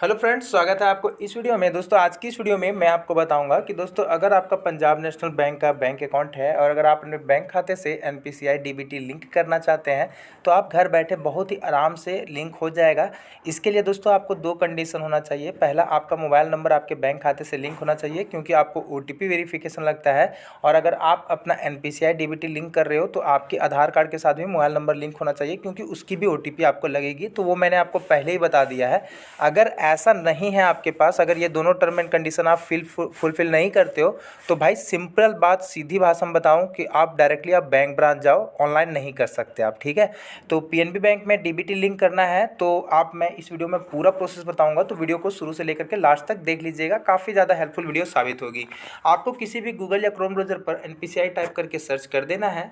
Hello friends, स्वागत है आपको इस वीडियो में। दोस्तों आज की इस वीडियो में मैं आपको बताऊंगा कि दोस्तों अगर आपका पंजाब नेशनल बैंक का बैंक अकाउंट है और अगर आप अपने बैंक खाते से एनपीसीआई डीबीटी लिंक करना चाहते हैं तो आप घर बैठे बहुत ही आराम से लिंक हो जाएगा। इसके लिए दोस्तों आपको दो कंडीशन होना चाहिए। पहला, आपका मोबाइल नंबर आपके बैंक खाते से लिंक होना चाहिए क्योंकि आपको ओटीपी वेरिफिकेशन लगता है। और अगर आप अपना एनपीसीआई डीबीटी लिंक कर रहे हो तो आपके आधार कार्ड के साथ भी मोबाइल नंबर लिंक होना चाहिए क्योंकि उसकी भी ओटीपी आपको लगेगी। तो वो मैंने आपको पहले ही बता दिया है। अगर ऐसा नहीं है आपके पास, अगर ये दोनों टर्म एंड कंडीशन आप फुलफिल नहीं करते हो तो भाई सिंपल बात, सीधी भाषा में बताऊं कि आप डायरेक्टली आप बैंक ब्रांच जाओ, ऑनलाइन नहीं कर सकते आप, ठीक है। तो पीएनबी बैंक में डीबीटी लिंक करना है तो आप, मैं इस वीडियो में पूरा प्रोसेस बताऊंगा, तो वीडियो को शुरू से लेकर के लास्ट तक देख लीजिएगा। काफ़ी ज़्यादा हेल्पफुल वीडियो साबित होगी। आपको किसी भी गूगल या क्रोम ब्राउज़र पर एनपीसीआई टाइप करके सर्च कर देना है।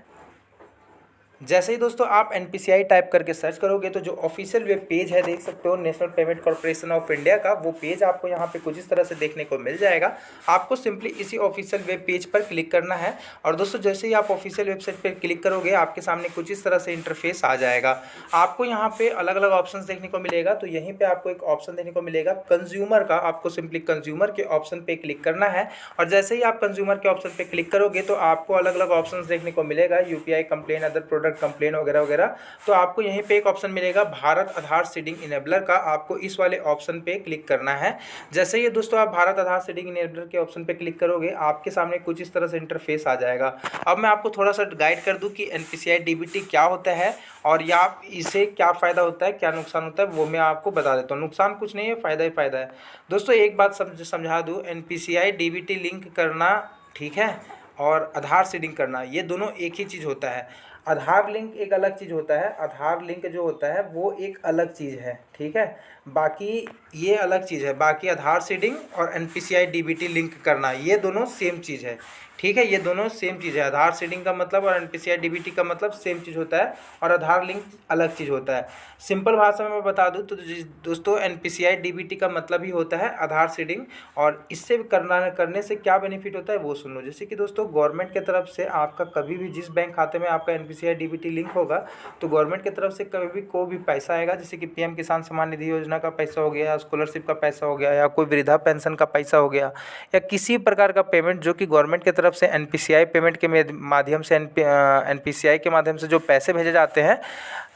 जैसे ही दोस्तों आप एनपीसीआई टाइप करके सर्च करोगे तो जो ऑफिशियल वेब पेज है, देख सकते हो, national payment corporation of India का, वो पेज आपको यहाँ पे कुछ इस तरह से देखने को मिल जाएगा। आपको सिंपली इसी ऑफिशियल वेब पेज पर क्लिक करना है। और दोस्तों जैसे ही आप ऑफिशियल वेबसाइट पर क्लिक करोगे आपके सामने कुछ इस तरह से इंटरफेस आ जाएगा। आपको यहाँ पे अलग अलग ऑप्शन देखने को मिलेगा। तो यहीं पर आपको एक ऑप्शन देखने को मिलेगा कंज्यूमर का। आपको सिंपली कंज्यूमर के ऑप्शन पर क्लिक करना है। और जैसे ही आप कंज्यूमर के ऑप्शन पर क्लिक करोगे तो आपको अलग अलग ऑप्शन देखने को मिलेगा, UPI complain, other product complain वगैरह वगैरह। तो आपको यहीं पे एक ऑप्शन मिलेगा भारत आधार सीडिंग इनेबलर का। आपको इस वाले ऑप्शन पे क्लिक करना है। जैसे ही दोस्तों आप भारत आधार सीडिंग इनेबलर के ऑप्शन पे क्लिक करोगे आपके सामने कुछ इस तरह से इंटरफेस आ जाएगा। अब मैं आपको थोड़ा सा गाइड कर दूं कि एनपीसीआई डीबीटी क्या होता है और या इसे क्या फ़ायदा होता है, क्या नुकसान होता है, वो मैं आपको बता देता हूँ। नुकसान कुछ नहीं है, फ़ायदा ही फ़ायदा है। दोस्तों एक बात समझा दूँ, एनपीसीआई डीबीटी लिंक करना, ठीक है, और आधार सीडिंग करना, ये दोनों एक ही चीज़ होता है। आधार लिंक एक अलग चीज़ होता है, आधार लिंक जो होता है वो एक अलग चीज़ है, ठीक है। बाकी ये अलग चीज़ है। बाकी आधार सीडिंग और एनपीसीआई डीबीटी लिंक करना, ये दोनों सेम चीज़ है, ठीक है। ये दोनों सेम चीज़ है। आधार सीडिंग का मतलब और एनपीसीआई डीबीटी का मतलब सेम चीज़ होता है और आधार लिंक अलग चीज़ होता है। सिंपल भाषा में मैं बता दूं तो दोस्तों एनपीसीआई डीबीटी का मतलब ही होता है आधार सीडिंग। और इससे करने से क्या बेनिफिट होता है वो सुन लो। जैसे कि दोस्तों गवर्नमेंट की तरफ से आपका कभी भी जिस बैंक खाते में आपका एनपीसीआई डीबीटी लिंक होगा तो गवर्नमेंट की तरफ से कभी भी कोई भी पैसा आएगा, जैसे कि पीएम किसान सम्मान निधि योजना का पैसा हो गया, स्कॉलरशिप का पैसा हो गया, या कोई वृद्धा पेंशन का पैसा हो गया, या किसी प्रकार का पेमेंट जो कि गवर्नमेंट की तरफ से एनपीसीआई पेमेंट के माध्यम से एनपीसीआई के माध्यम से जो पैसे भेजे जाते हैं,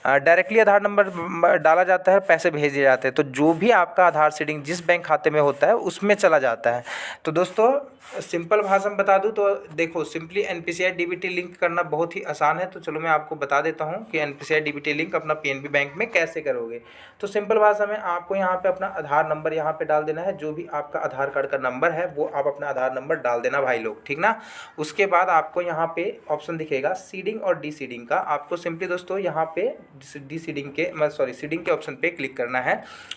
डायरेक्टली आधार नंबर डाला जाता है, पैसे भेजे जाते हैं। तो जो भी आपका आधार सीडिंग जिस बैंक खाते में होता है उसमें चला जाता है। तो दोस्तों सिंपल भाषा में बता दूं तो देखो, सिंपली एनपीसीआई डीबीटी लिंक करना बहुत ही आसान है। तो चलो मैं आपको बता देता हूं कि एनपीसीआई डीबीटी लिंक अपना पीएनबी बैंक में कैसे करोगे। तो सिंपल भाषा में आपको यहाँ पे अपना आधार नंबर यहाँ पे डाल देना है। जो भी आपका आधार कार्ड का नंबर है वो आप अपना आधार नंबर डाल देना भाई लोग, ठीक ना। उसके बाद आपको यहाँ पे ऑप्शन दिखेगा सीडिंग और डी सीडिंग का। आपको सिंपली दोस्तों यहाँ पे डी सीडिंग के सीडिंग के ऑप्शन पे क्लिक करना है।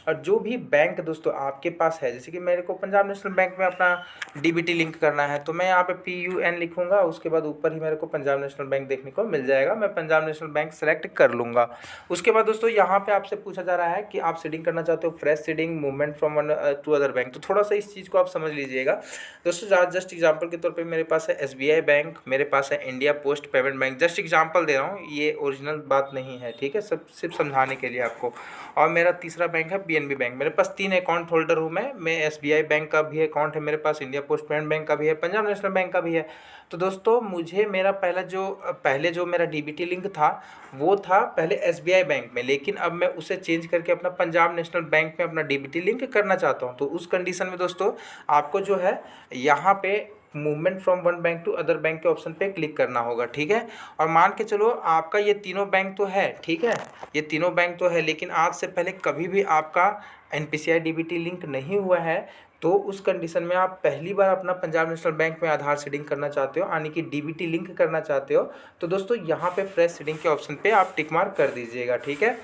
और जो भी बैंक दोस्तों आपके पास है, जैसे कि मेरे को पंजाब नेशनल बैंक में अपना डीबीटी लिंक करना है तो मैं यहाँ पे PUN लिखूंगा। उसके बाद ऊपर ही मेरे को पंजाब नेशनल बैंक देखने को मिल जाएगा। मैं पंजाब नेशनल बैंक सेलेक्ट कर लूँगा। उसके बाद दोस्तों यहाँ पे आपसे पूछा जा रहा है कि आप सीडिंग करना चाहते हो fresh seeding, movement from one two other bank. तो थोड़ा सा इस चीज़ को आप समझ लीजिएगा दोस्तों। जस्ट एग्जाम्पल के तौर पर मेरे पास है SBI बैंक, मेरे पास है India post payment bank. Just example दे रहा हूँ, ये ओरिजिनल बात नहीं है, ठीक है, सब सिर्फ समझाने के लिए आपको। और मेरा तीसरा बैंक है पीएनबी बैंक। मेरे पास 3 अकाउंट होल्डर हूँ मैं SBI बैंक का भी अकाउंट है मेरे पास, इंडिया पोस्ट पेमेंट बैंक का भी है, पंजाब नेशनल बैंक का भी है। तो दोस्तों मुझे मेरा पहले जो मेरा डीबीटी लिंक था वो था पहले SBI बैंक में, लेकिन अब मैं उसे चेंज करके अपना पंजाब नेशनल बैंक में अपना डीबीटी लिंक करना चाहता हूँ। तो उस कंडीशन में दोस्तों आपको जो है यहाँ पे movement from one bank to other bank के ऑप्शन पे क्लिक करना होगा, ठीक है। और मान के चलो आपका ये तीनों बैंक तो है, ठीक है, ये तीनों बैंक तो है, लेकिन आज से पहले कभी भी आपका एनपीसीआई डीबीटी लिंक नहीं हुआ है तो उस कंडीशन में आप पहली बार अपना पंजाब नेशनल बैंक में आधार सीडिंग करना चाहते हो, यानी कि डीबीटी लिंक करना चाहते हो, तो दोस्तों यहाँ पे फ्रेश सीडिंग के ऑप्शन पे आप टिक मार्क कर दीजिएगा, ठीक है।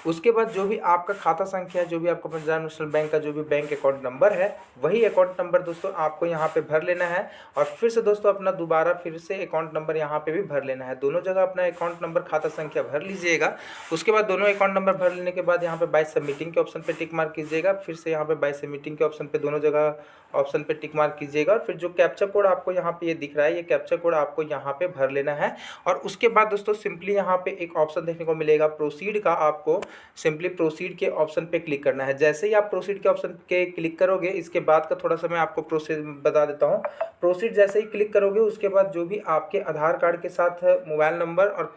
उसके बाद जो भी आपका खाता संख्या है, जो भी आपका पंजाब नेशनल बैंक का जो भी बैंक अकाउंट नंबर है, वही अकाउंट नंबर दोस्तों आपको यहाँ पे भर लेना है। और फिर से दोस्तों अपना दोबारा फिर से अकाउंट नंबर यहाँ पे भी भर लेना है। दोनों जगह अपना अकाउंट नंबर, खाता संख्या भर लीजिएगा। उसके बाद दोनों अकाउंट नंबर भर लेने के बाद यहाँ पे बाय सबमिटिंग के ऑप्शन पे टिक मार्क कीजिएगा। फिर से यहाँ पे बाय सबमिटिंग के ऑप्शन पे दोनों जगह ऑप्शन पे टिक मार्क कीजिएगा। और फिर जो कैप्चा कोड आपको यहाँ पे ये दिख रहा है, ये कैप्चा कोड आपको यहाँ पे भर लेना है। और उसके बाद दोस्तों सिंपली यहाँ पे एक ऑप्शन देखने को मिलेगा प्रोसीड का। आपको आपको सिंपली प्रोसीड के ऑप्शन पे क्लिक करना है। जैसे ही आप प्रोसीड के ऑप्शन के क्लिक करोगे, इसके बाद का थोड़ा सा मैं आपको प्रोसेस बता देता हूँ। प्रोसीड जैसे ही क्लिक करोगे, उसके बाद जो भी आपके आधार कार्ड के साथ मोबाइल नंबर और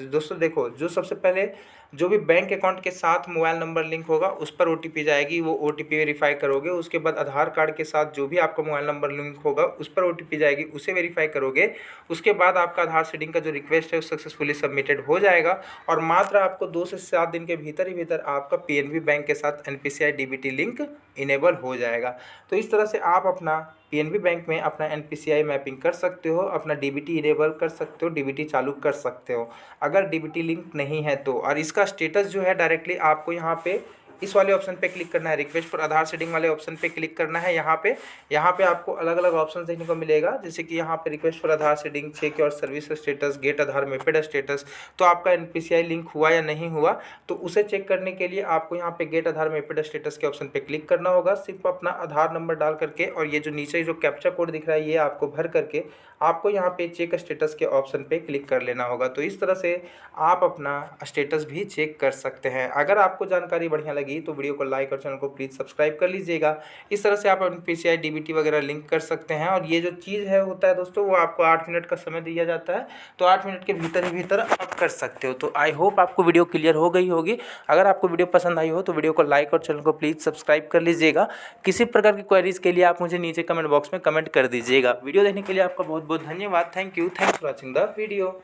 दोस्तों देखो, जो सबसे पहले जो भी बैंक अकाउंट के साथ मोबाइल नंबर लिंक होगा उस पर ओटीपी जाएगी, वो ओटीपी वेरीफाई करोगे। उसके बाद आधार कार्ड के साथ जो भी आपका मोबाइल नंबर लिंक होगा उस पर ओटीपी जाएगी, उसे वेरीफाई करोगे। उसके बाद आपका आधार सीडिंग का जो रिक्वेस्ट है वो सक्सेसफुली सबमिटेड हो जाएगा और मात्र आपको 2 से 7 दिन के भीतर ही भीतर आपका पीएनबी बैंक के साथ एनपीसीआई डीबीटी लिंक इनेबल हो जाएगा। तो इस तरह से आप अपना पीएनबी बैंक में अपना एनपीसीआई मैपिंग कर सकते हो, अपना डीबीटी इनेबल कर सकते हो, डीबीटी चालू कर सकते हो अगर डीबीटी लिंक नहीं है तो। और इसका स्टेटस जो है डायरेक्टली आपको यहाँ पे इस वाले ऑप्शन पे क्लिक करना है, रिक्वेस्ट फॉर आधार सीडिंग वाले ऑप्शन पे क्लिक करना है। यहाँ पे आपको अलग अलग ऑप्शन देखने को मिलेगा, जैसे कि यहाँ पे request for Aadhaar seeding, check और service status, get Aadhaar mapped status. तो आपका एनपीसीआई लिंक हुआ या नहीं हुआ, तो उसे चेक करने के लिए आपको यहाँ पे गेट आधार मैपेड स्टेटस के ऑप्शन पे क्लिक करना होगा। सिर्फ अपना आधार नंबर डाल करके और ये जो नीचे जो कैप्चा कोड दिख रहा है ये आपको भर करके आपको यहाँ पे चेक स्टेटस के ऑप्शन पे क्लिक कर लेना होगा। तो इस तरह से आप अपना स्टेटस भी चेक कर सकते हैं। अगर आपको जानकारी बढ़िया लगी तो वीडियो को लाइक और चैनल को प्लीज़ सब्सक्राइब कर लीजिएगा। इस तरह से आप एनपीसीआई डीबीटी वगैरह लिंक कर सकते हैं। और ये जो चीज़ है होता है दोस्तों, वो आपको 8 मिनट का समय दिया जाता है, तो 8 मिनट के भीतर ही भीतर आप कर सकते हो। तो आई होप आपको वीडियो क्लियर हो गई होगी। अगर आपको वीडियो पसंद आई हो तो वीडियो को लाइक और चैनल को प्लीज़ सब्सक्राइब कर लीजिएगा। किसी प्रकार की क्वेरीज़ के लिए आप मुझे नीचे कमेंट बॉक्स में कमेंट कर दीजिएगा। वीडियो देखने के लिए आपका बहुत बहुत धन्यवाद। Thank you for watching the video.